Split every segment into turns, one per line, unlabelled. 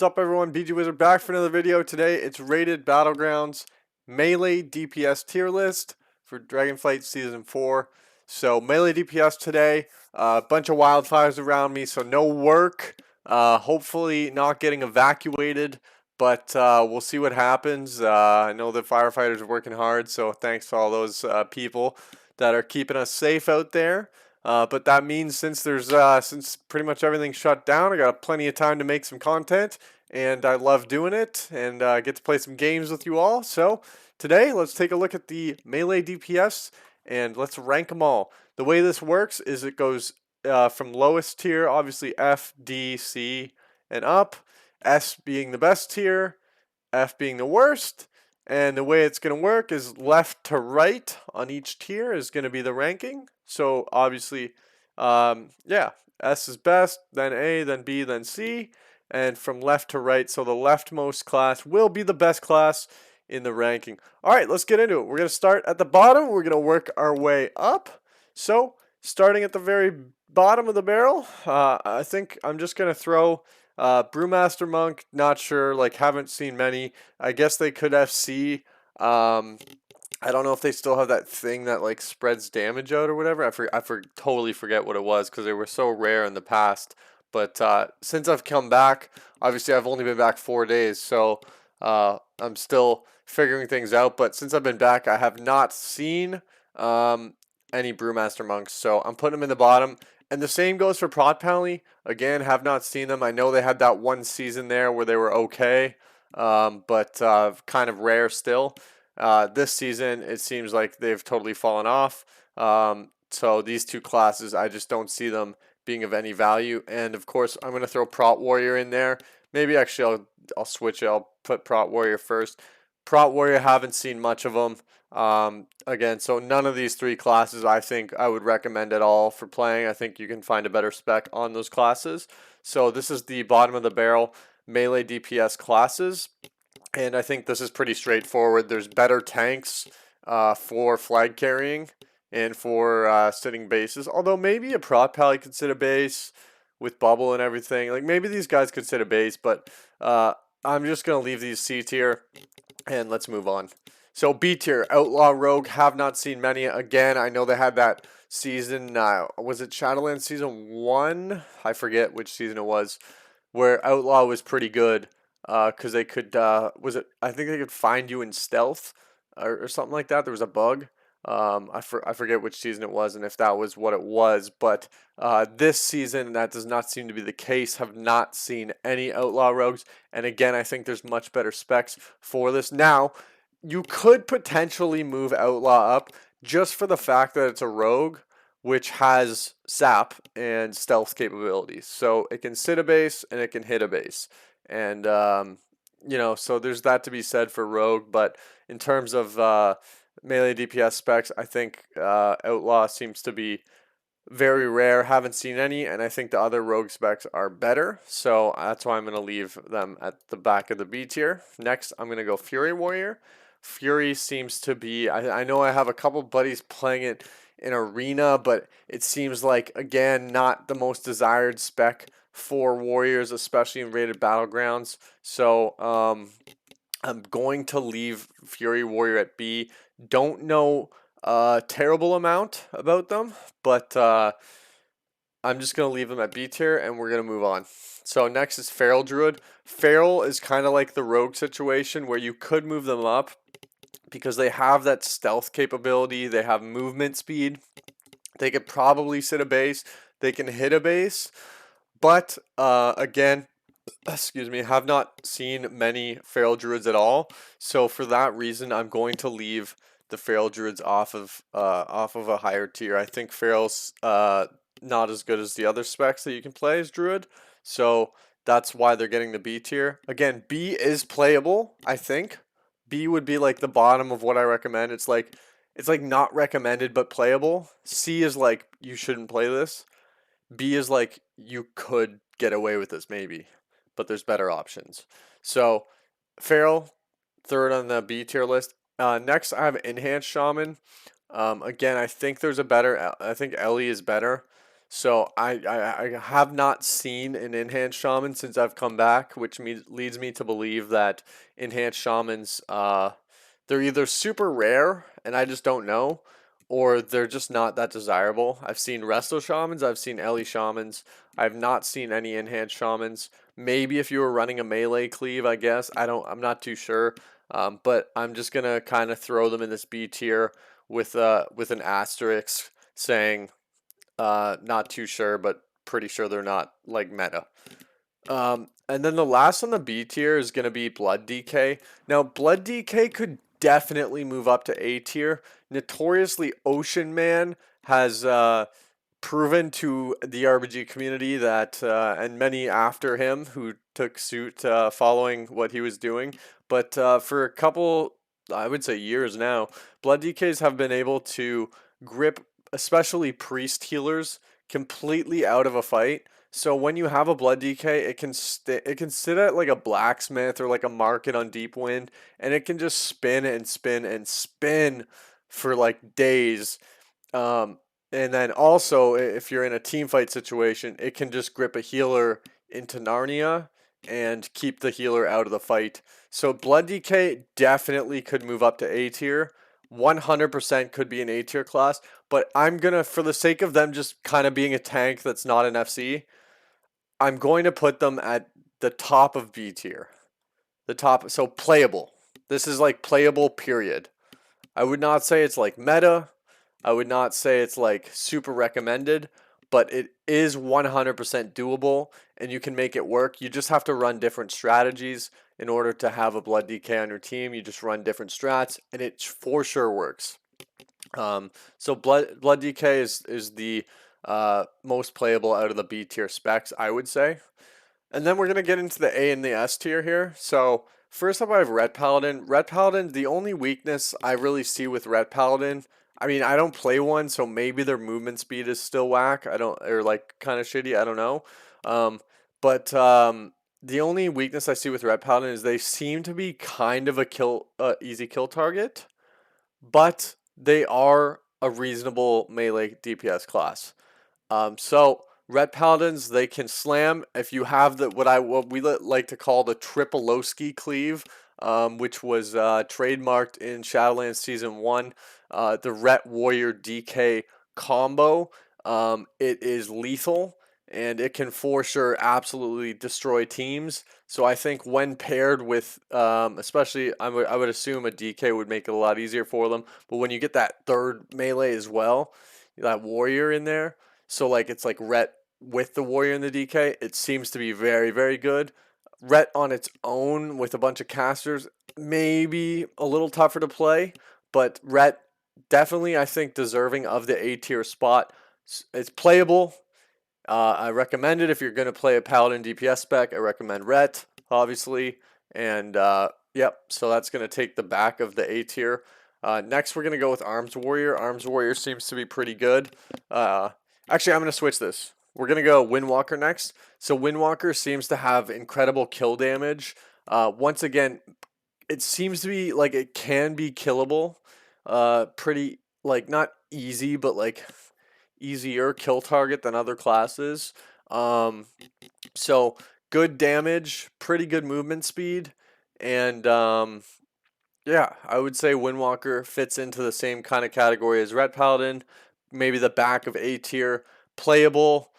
What's up, everyone? BG Wizard back for another video. Today it's rated Battlegrounds melee DPS tier list for Dragonflight Season 4. So melee DPS today, a bunch of wildfires around me, so no work. Hopefully not getting evacuated, but we'll see what happens. I know the firefighters are working hard, so thanks to all those people that are keeping us safe out there. But that means since pretty much everything's shut down, I got plenty of time to make some content, and I love doing it, and get to play some games with you all. So today, let's take a look at the melee DPS, and let's rank them all. The way this works is it goes from lowest tier, obviously F, D, C, and up. S being the best tier, F being the worst. And the way it's going to work is left to right on each tier is going to be the ranking. So obviously, yeah, S is best, then A, then B, then C, and from left to right. So the leftmost class will be the best class in the ranking. All right, let's get into it. We're going to start at the bottom. We're going to work our way up. So starting at the very bottom of the barrel, I think I'm just going to throw Brewmaster Monk. Not sure, like haven't seen many. I guess they could FC. I don't know if they still have that thing that like spreads damage out or whatever. I totally forget what it was because they were so rare in the past. But since I've come back, obviously I've only been back 4 days, so I'm still figuring things out. But since I've been back, I have not seen any Brewmaster Monks, so I'm putting them in the bottom. And the same goes for Prot Pally. Again, have not seen them. I know they had that one season there where they were okay, but kind of rare still. This season, it seems like they've totally fallen off. So these two classes, I just don't see them being of any value. And of course, I'm going to throw Prot Warrior in there. Maybe actually I'll switch it. I'll put Prot Warrior first. Prot Warrior, haven't seen much of them. Again, so none of these three classes I think I would recommend at all for playing. I think you can find a better spec on those classes. So this is the bottom of the barrel melee DPS classes. And I think this is pretty straightforward. There's better tanks for flag carrying and for sitting bases. Although maybe a Prot Pally could sit a base with bubble and everything. Like maybe these guys could sit a base, but I'm just going to leave these C tier and let's move on. So B tier, Outlaw Rogue, have not seen many. Again, I know they had that season, was it Shadowlands Season 1? I forget which season it was, where Outlaw was pretty good. Because they could, I think they could find you in stealth or something like that. There was a bug. I forget which season it was and if that was what it was. But this season, that does not seem to be the case. Have not seen any Outlaw Rogues. And again, I think there's much better specs for this. Now, you could potentially move Outlaw up just for the fact that it's a rogue, which has sap and stealth capabilities. So it can sit a base and it can hit a base. And, so there's that to be said for Rogue. But in terms of melee DPS specs, I think Outlaw seems to be very rare. Haven't seen any. And I think the other Rogue specs are better. So that's why I'm going to leave them at the back of the B tier. Next, I'm going to go Fury Warrior. Fury seems to be, I know I have a couple buddies playing it in Arena, but it seems like, again, not the most desired spec for warriors, especially in rated battlegrounds. So I'm going to leave Fury Warrior at B. Don't know a terrible amount about them, but I'm just going to leave them at B tier and we're going to move on. So next is Feral Druid. Feral is kind of like the rogue situation where you could move them up because they have that stealth capability. They have movement speed. They could probably sit a base. They can hit a base. But again, excuse me, have not seen many Feral Druids at all. So for that reason, I'm going to leave the Feral Druids off of a higher tier. I think Feral's not as good as the other specs that you can play as Druid. So that's why they're getting the B tier. Again, B is playable, I think. B would be like the bottom of what I recommend. It's like not recommended but playable. C is like you shouldn't play this. B is like you could get away with this maybe, but there's better options. So Feral, third on the B tier list. Next, I have Enhanced Shaman. Again, I think there's a better. I think Ellie is better. So I have not seen an enhanced shaman since I've come back, which leads me to believe that enhanced shamans, they're either super rare and I just don't know, or they're just not that desirable. I've seen resto shamans, I've seen Ellie shamans, I've not seen any enhanced shamans. Maybe if you were running a melee cleave, I guess. I'm not too sure. But I'm just gonna kind of throw them in this B tier with an asterisk saying not too sure, but pretty sure they're not like meta. And then the last on the B tier is going to be Blood DK. Now, Blood DK could definitely move up to A tier. Notoriously, Ocean Man has proven to the RBG community that, and many after him who took suit following what he was doing. But for a couple, I would say years now, Blood DKs have been able to grip, especially priest healers, completely out of a fight. So when you have a Blood DK, it can sit at like a blacksmith or like a market on Deep Wind, and it can just spin and spin and spin for like days. Um, and then also, if you're in a team fight situation, it can just grip a healer into Narnia and keep the healer out of the fight. So Blood DK definitely could move up to A tier. 100% could be an A tier class, but I'm gonna, for the sake of them just kind of being a tank that's not an FC, I'm going to put them at the top of B tier. The top, so playable. This is like playable, period. I would not say it's like meta. I would not say it's like super recommended, but it is 100% doable and you can make it work. You just have to run different strategies in order to have a Blood DK on your team. You just run different strats and it for sure works. So Blood DK is the most playable out of the B tier specs, I would say. And then we're going to get into the A and the S tier here. So first up, I have Ret Paladin. Ret Paladin, the only weakness I really see with Ret Paladin, I mean, I don't play one, so maybe their movement speed is still whack. I don't, or like kind of shitty. I don't know. Um, but the only weakness I see with Ret Paladin is they seem to be kind of a easy kill target, but they are a reasonable melee DPS class. So Red Paladins, they can slam if you have the what we like to call the Tripolowski cleave, which was trademarked in Shadowlands Season 1. The Ret Warrior DK combo. It is lethal and it can for sure absolutely destroy teams. So I think when paired with, especially I would assume a DK would make it a lot easier for them. But when you get that third melee as well, that warrior in there, so like it's like Ret with the warrior in the DK, it seems to be very, very good. Ret on its own with a bunch of casters, maybe a little tougher to play, but Ret definitely I think deserving of the A tier spot. It's playable. I recommend it if you're going to play a Paladin DPS spec. I recommend Ret, obviously. And yep, so that's going to take the back of the A tier. Next, we're going to go with Arms Warrior. Arms Warrior seems to be pretty good. Actually, I'm going to switch this. We're going to go Windwalker next. So Windwalker seems to have incredible kill damage. Once again, it seems to be like it can be killable. Pretty, like, not easy, but like easier kill target than other classes. So good damage, pretty good movement speed, and yeah, I would say Windwalker fits into the same kind of category as Red Paladin, maybe the back of A tier, playable,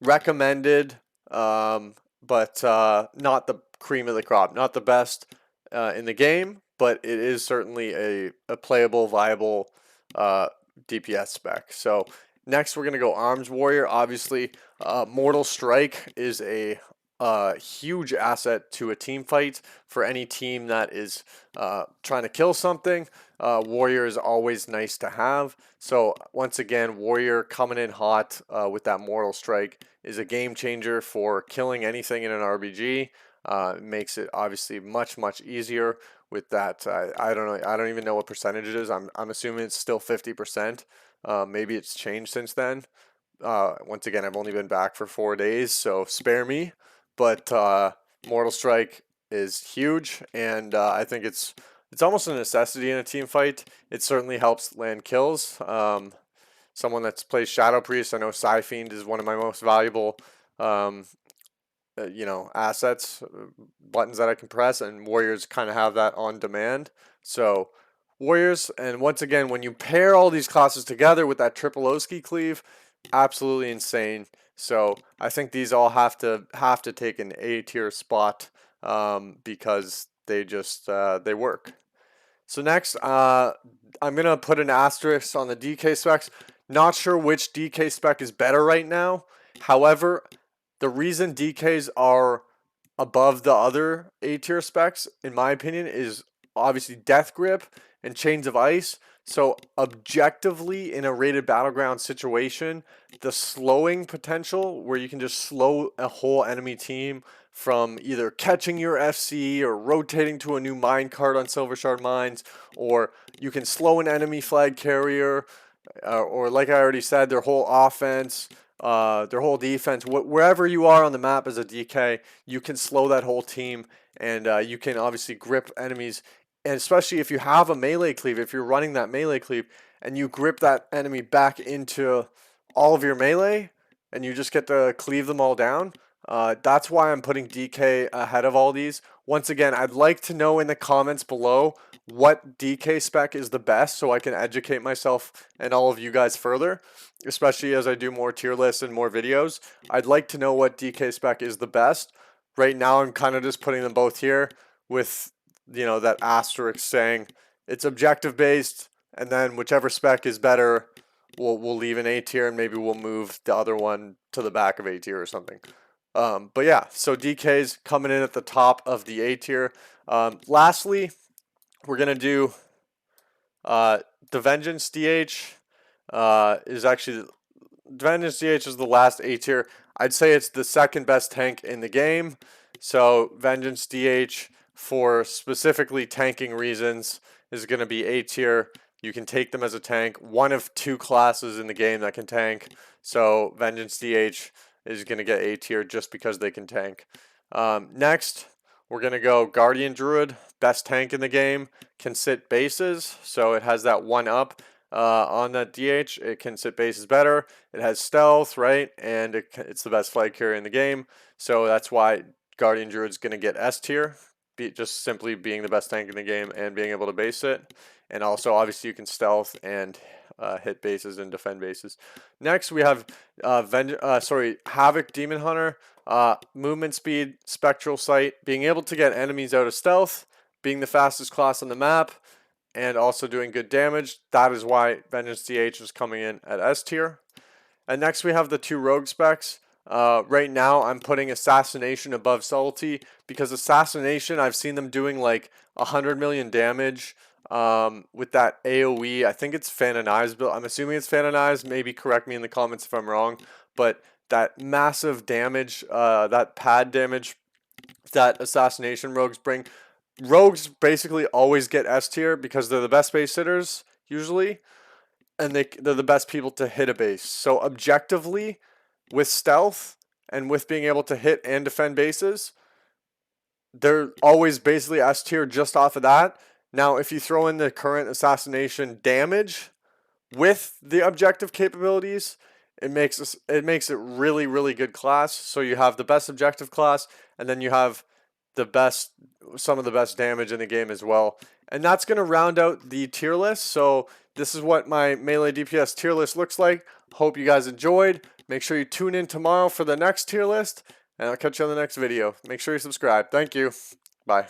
recommended, but not the cream of the crop, not the best in the game, but it is certainly a playable, viable DPS spec. So next we're going to go Arms Warrior. Obviously, Mortal Strike is a huge asset to a team fight for any team that is trying to kill something. Warrior is always nice to have. So once again, Warrior coming in hot with that Mortal Strike is a game changer for killing anything in an RBG. It makes it obviously much easier with that. I don't know. I don't even know what percentage it is. I'm assuming it's still 50%. Maybe it's changed since then. Once again, I've only been back for 4 days, so spare me. But Mortal Strike is huge, and I think it's almost a necessity in a team fight. It certainly helps land kills. someone that's plays Shadow Priest, I know Psyfiend is one of my most valuable assets, buttons that I can press, and Warriors kind of have that on demand. So Warriors, and once again, when you pair all these classes together with that triple Oski cleave, absolutely insane. So I think these all have to take an A tier spot because they just they work. So next, I'm gonna put an asterisk on the DK specs. Not sure which DK spec is better right now. However, the reason DKs are above the other A tier specs, in my opinion, is obviously Death Grip and Chains of Ice. So objectively, in a rated battleground situation, the slowing potential, where you can just slow a whole enemy team from either catching your FC or rotating to a new mine cart on Silver Shard Mines, or you can slow an enemy flag carrier, or like I already said, their whole offense, their whole defense, wherever you are on the map as a DK, you can slow that whole team, and you can obviously grip enemies. And especially if you have a melee cleave, if you're running that melee cleave, and you grip that enemy back into all of your melee, and you just get to cleave them all down, that's why I'm putting DK ahead of all these. Once again, I'd like to know in the comments below what DK spec is the best so I can educate myself and all of you guys further, especially as I do more tier lists and more videos. I'd like to know what DK spec is the best. Right now I'm kind of just putting them both here with, that asterisk saying it's objective based, and then whichever spec is better, we'll leave an A tier, and maybe we'll move the other one to the back of A tier or something. But yeah, so DK's coming in at the top of the A tier. Lastly, we're gonna do the Vengeance DH. Vengeance DH is the last A tier. I'd say it's the second best tank in the game. So Vengeance DH, for specifically tanking reasons, is going to be A tier. You can take them as a tank. One of two classes in the game that can tank. So Vengeance DH is going to get A tier just because they can tank. Next, we're going to go Guardian Druid, best tank in the game, can sit bases. So it has that one up on that DH. It can sit bases better. It has stealth, right? And it's the best flag carrier in the game. So that's why Guardian Druid's going to get S tier, just simply being the best tank in the game and being able to base it. And also, obviously, you can stealth and hit bases and defend bases. Next, we have Havoc Demon Hunter, movement speed, spectral sight, being able to get enemies out of stealth, being the fastest class on the map, and also doing good damage. That is why Vengeance DH is coming in at S tier. And next, we have the two rogue specs. Right now, I'm putting Assassination above Subtlety because Assassination, I've seen them doing like 100 million damage with that AoE. I think it's Fan and Eyes build. I'm assuming it's Fan and Eyes. Maybe correct me in the comments if I'm wrong. But that massive damage, that pad damage that Assassination rogues bring. Rogues basically always get S tier because they're the best base hitters usually, and they're the best people to hit a base. So objectively, with stealth and with being able to hit and defend bases, they're always basically S tier just off of that. Now, if you throw in the current Assassination damage with the objective capabilities, it makes it really, really good class. So you have the best objective class, and then you have some of the best damage in the game as well. And that's going to round out the tier list. So this is what my melee DPS tier list looks like. Hope you guys enjoyed. Make sure you tune in tomorrow for the next tier list, and I'll catch you on the next video. Make sure you subscribe. Thank you. Bye.